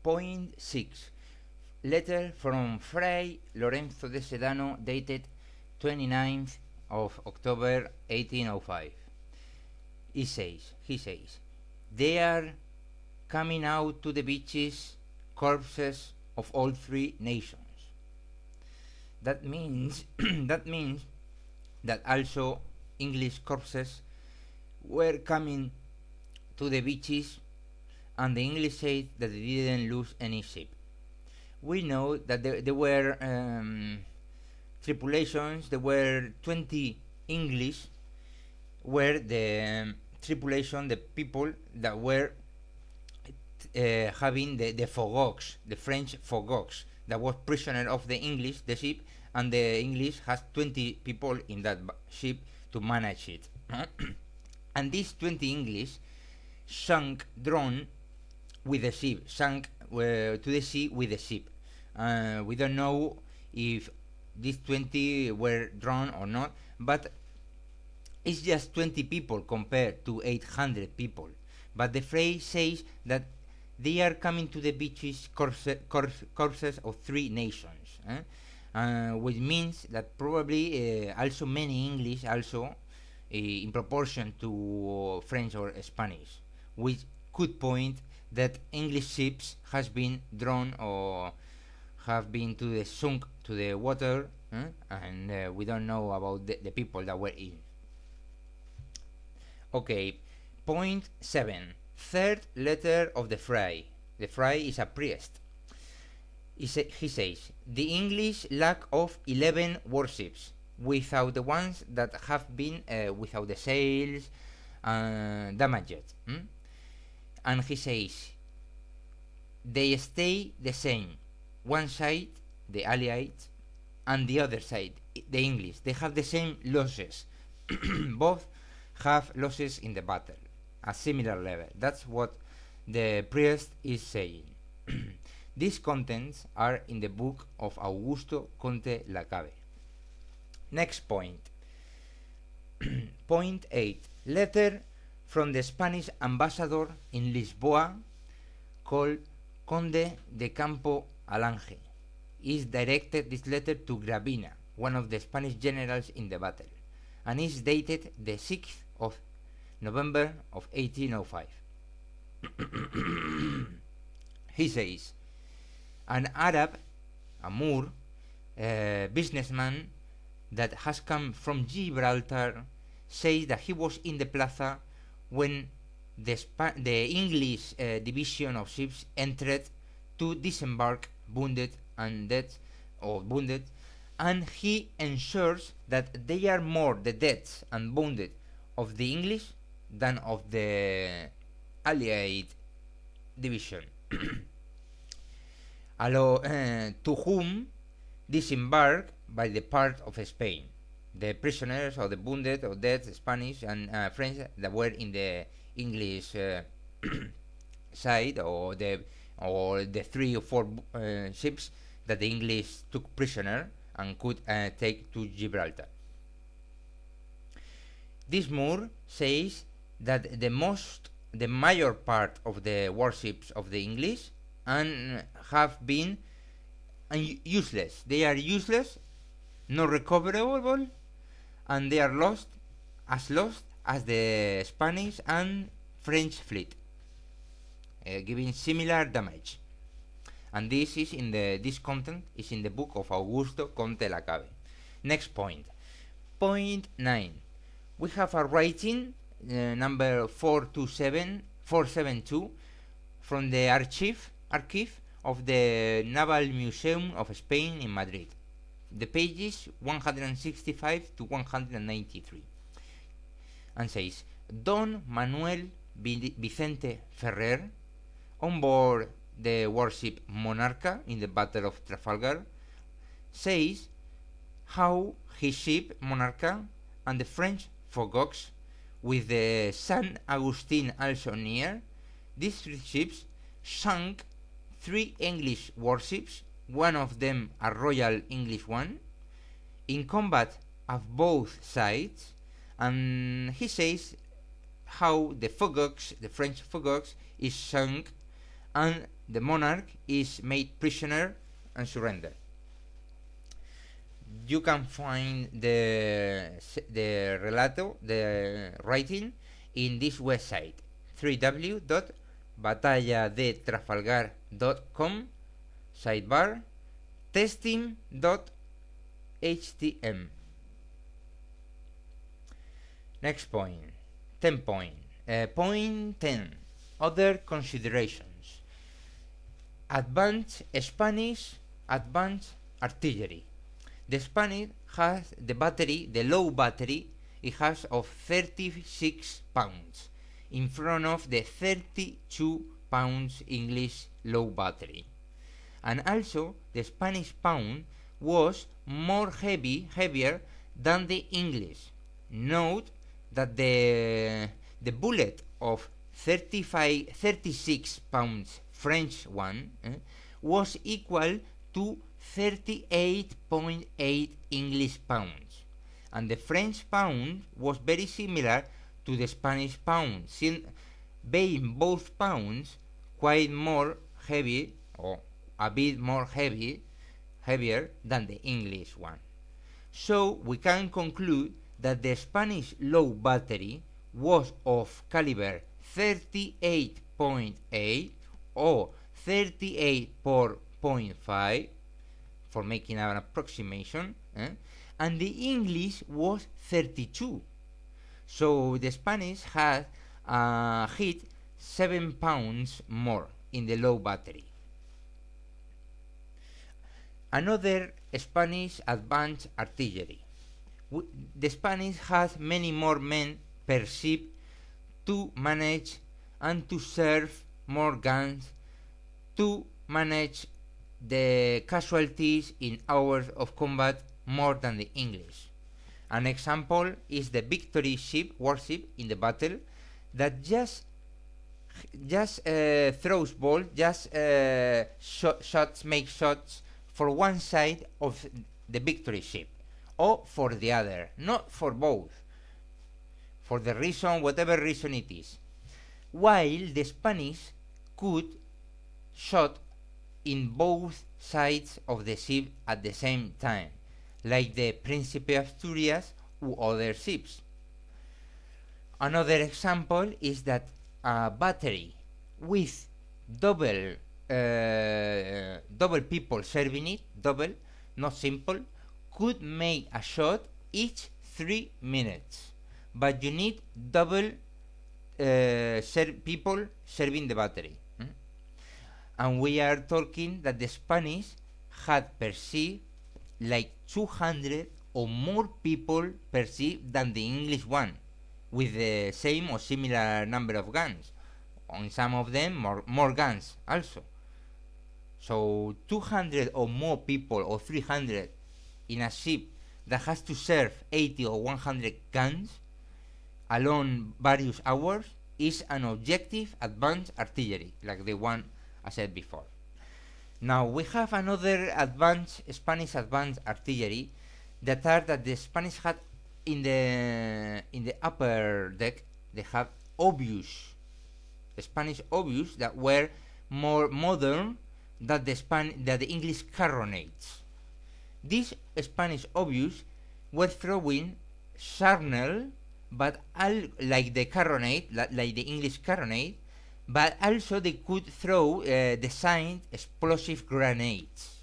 Point 6. Letter from Fray Lorenzo de Sedano dated 29th of October 1805. He says, they are coming out to the beaches corpses of all three nations. That means that also English corpses were coming to the beaches, and the English said that they didn't lose any ship. We know that there were tripulations. There were 20 English, were the tripulation, the people that were having the Fogox, the French Fogox, that was prisoner of the English, the ship, and the English has 20 people in that ship to manage it. And these 20 English sank, drawn with the ship, sank to the sea with the ship. We don't know if these 20 were drawn or not, but it's just 20 people compared to 800 people. But the phrase says that they are coming to the beaches corpses of three nations, which means that probably also many English also in proportion to French or Spanish, which could point that English ships has been drawn or have been to the sunk to the water, and we don't know about the people that were in. Okay, point 7. Third letter of the Fray. The Fray is a priest. He says, the English lack of 11 warships, without the ones that have been without the sails damaged. And he says, they stay the same. One side, the Allies, and the other side, the English. They have the same losses. Both have losses in the battle, a similar level. That's what the priest is saying. These contents are in the book of Augusto Conte Lacabe. Next point. Point 8. Letter from the Spanish ambassador in Lisboa, called Conde de Campo Alange. Is directed this letter to Gravina, one of the Spanish generals in the battle, and is dated the 6th of November of 1805. He says, an Arab, a Moor, businessman that has come from Gibraltar, says that he was in the plaza when the English division of ships entered to disembark wounded and dead, or wounded, and he ensures that they are more the dead and wounded of the English than of the Allied division. To whom disembark by the part of Spain, the prisoners or the wounded or dead Spanish and French that were in the English side, or the 3 or 4 ships that the English took prisoner and could take to Gibraltar. This Moore says that the major part of the warships of the English and have been useless. They are useless, not recoverable, and they are lost as the Spanish and French fleet, giving similar damage. And this content is in the book of Augusto Conte Lacabe. Next point. Point 9. We have a writing number 472 from the archive of the Naval Museum of Spain in Madrid. The pages 165 to 193, and says, Don Manuel Vicente Ferrer, on board the warship Monarca in the Battle of Trafalgar, says how his ship Monarca and the French Fogox, with the San Agustin also near, these 3 ships sank 3 English warships, one of them a Royal English one, in combat of both sides. And he says how the French Fogox is sunk, and the monarch is made prisoner and surrendered. You can find the relato, the writing, in this website, www.batalladetrafalgar.com, sidebar testing.htm. Next point, 10 point. Point 10, other considerations. Advanced Spanish, advanced artillery. The Spanish has the battery, the low battery, it has of 36 pounds in front of the 32 pounds English low battery. And also the Spanish pound was more heavier than the English. Note that the bullet of 36 pounds French one was equal to 38.8 English pounds, and the French pound was very similar to the Spanish pound, being both pounds quite more heavy, or a bit more heavier than the English one. So we can conclude that the Spanish low battery was of caliber 38.8 or 38.5 for making an approximation, and the English was 32. So the Spanish had hit 7 pounds more in the low battery. Another Spanish advanced artillery. The Spanish has many more men per ship to manage and to serve more guns to manage the casualties in hours of combat more than the English. An example is the Victory ship, warship in the battle, that just throws balls, makes shots for one side of the Victory ship, or for the other, not for both, for the reason, whatever reason it is. While the Spanish could shot in both sides of the ship at the same time, like the Príncipe Asturias or other ships. Another example is that a battery with double people serving it, double, not simple, could make a shot each 3 minutes, but you need double people serving the battery. And we are talking that the Spanish had perceived like 200 or more people perceived than the English one, with the same or similar number of guns. On some of them, more guns also. So 200 or more people, or 300 in a ship that has to serve 80 or 100 guns along various hours is an objective advanced artillery, like the one I said before. Now we have another Spanish advanced artillery that the Spanish had in the upper deck. They have Spanish obus that were more modern than the English carronades. These Spanish obus were throwing shrapnel, but like the carronade, like the English carronade, but also they could throw designed explosive grenades,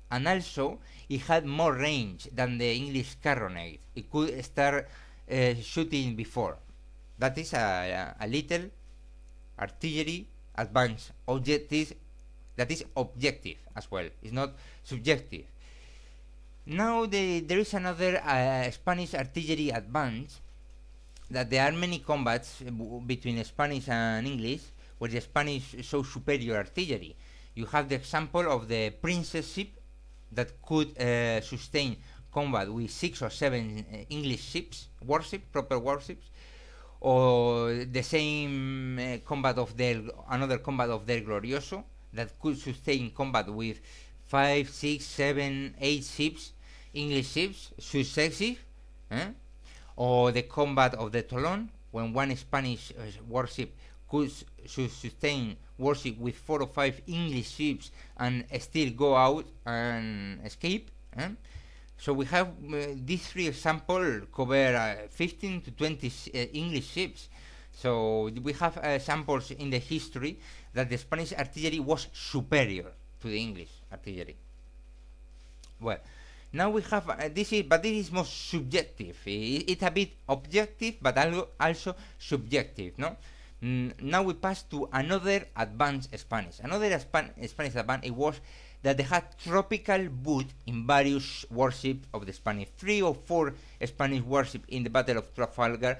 and also it had more range than the English carronade. It could start shooting before. That is a little artillery advanced objective. That is objective as well. It's not subjective. Now there is another Spanish artillery advance, that there are many combats between Spanish and English where the Spanish show superior artillery. You have the example of the Princess ship that could sustain combat with 6 or 7 English ships, proper warships, or the same combat of another combat of Del Glorioso that could sustain combat with 5, 6, 7, 8 ships, English ships, successive, or the combat of the Toulon, when one Spanish warship could sustain warship with 4 or 5 English ships and still go out and escape. So we have these 3 examples cover 15 to 20 English ships. So we have samples in the history that the Spanish artillery was superior to the English artillery. Well, now we have this is more subjective. It's a bit objective, but also subjective, no? Now we pass to another advanced Spanish. Another Spanish advance, it was that they had tropical boot in various warships of the Spanish. 3 or 4 Spanish warships in the Battle of Trafalgar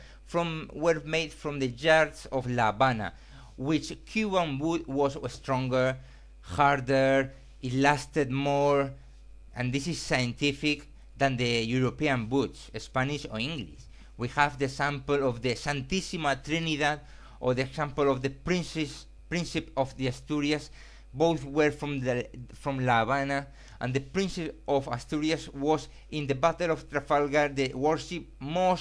were made from the yards of La Habana, which Cuban boot was stronger, harder, it lasted more, and this is scientific, than the European boots, Spanish or English. We have the sample of the Santísima Trinidad or the example of the Príncipe of the Asturias. Both were from La Habana, and the Príncipe of Asturias was in the Battle of Trafalgar the warship more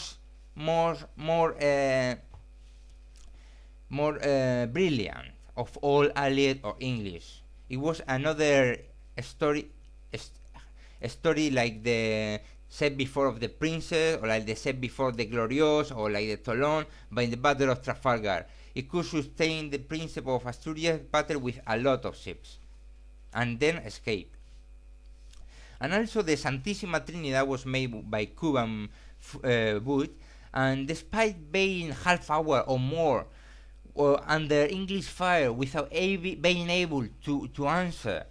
brilliant of all Allied or English. It was another story like the set before of the Princess, or like the set before the Glorious, or like the Toulon, but in the Battle of Trafalgar. It could sustain the Príncipe of Asturias battle with a lot of ships, and then escape. And also the Santísima Trinidad was made by Cuban boot, and despite being half hour or more under English fire without being able to answer,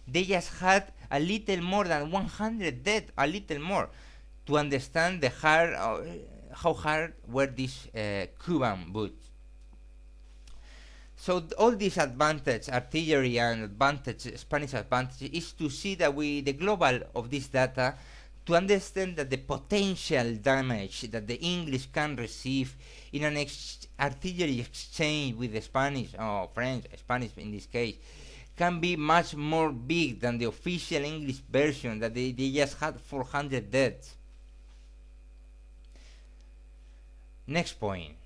they just had a little more than 100 dead, a little more, to understand how hard were these Cuban boots. So all this advantage, artillery and advantage, Spanish advantage, is to see that the global of this data, to understand that the potential damage that the English can receive in an artillery exchange with the Spanish, or French, Spanish in this case, can be much more big than the official English version that they just had 400 deaths. Next point.